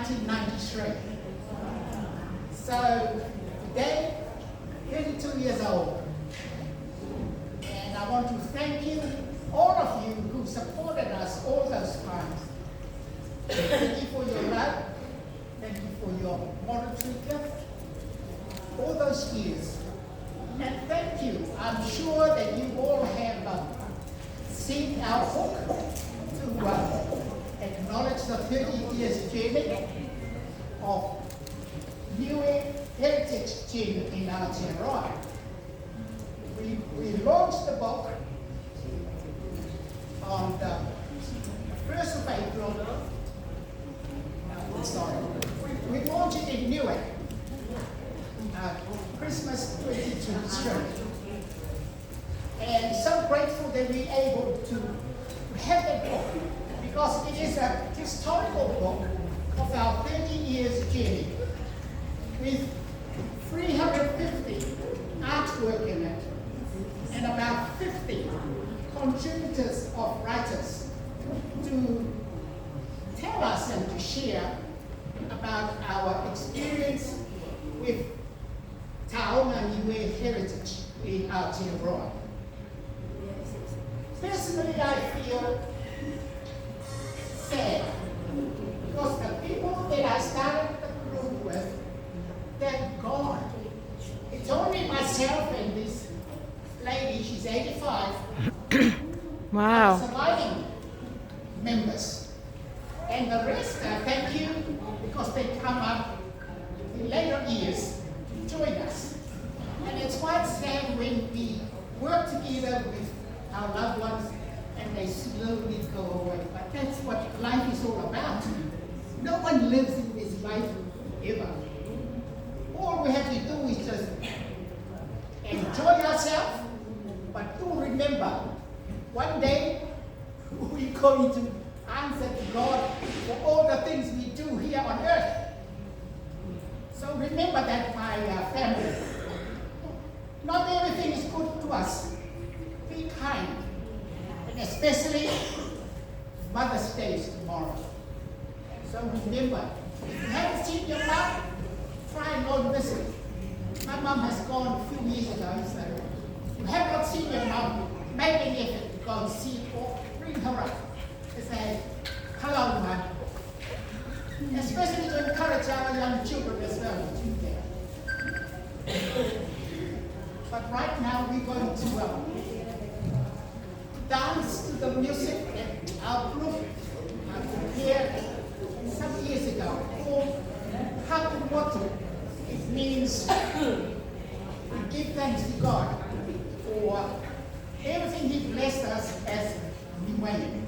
1993. So today, 32 years old. And I want to thank you, all of you who supported us all those times. Thank you for your love. Thank you for your monetary gift. All those years. And thank you. I'm sure that you all have seen our book to acknowledge the 30 years journey of Niue Heritage Team in Aotearoa. We launched the book on the 1st of April. We launched it in Niue, Christmas 2023. And so grateful that we were able to have that book, because it is a historical book of our 30 years journey with 350 artwork in it and about 50 contributors of writers to tell us and to share about our experience with Taonga Niue heritage in Aotearoa. Personally, I feel sad because the people that I started the group with, they're gone. It's only myself and this lady, she's 85. Wow. Surviving members. And the rest, thank you, because they come up in later years to join us. And it's quite sad when we work together with our loved ones and they slowly go away. But that's what life is all about. No one lives in this life ever. All we have to do is just enjoy ourselves, but do remember, one day we're going to answer to God for all the things we do here on earth. So remember that, my family. Not everything is good to us. Be kind. And especially Mother's Day is tomorrow. So remember, if you haven't seen your mom, try and go and visit. My mom has gone a few years ago, so if you have not seen your mom, make an effort to go and see her, bring her up to say, hello, Mom. Especially to encourage our young children as well to do that. But right now we're going to dance to the music that our group prepared some years ago called Haku Motu. It means to give thanks to God for everything He blessed us as Niue.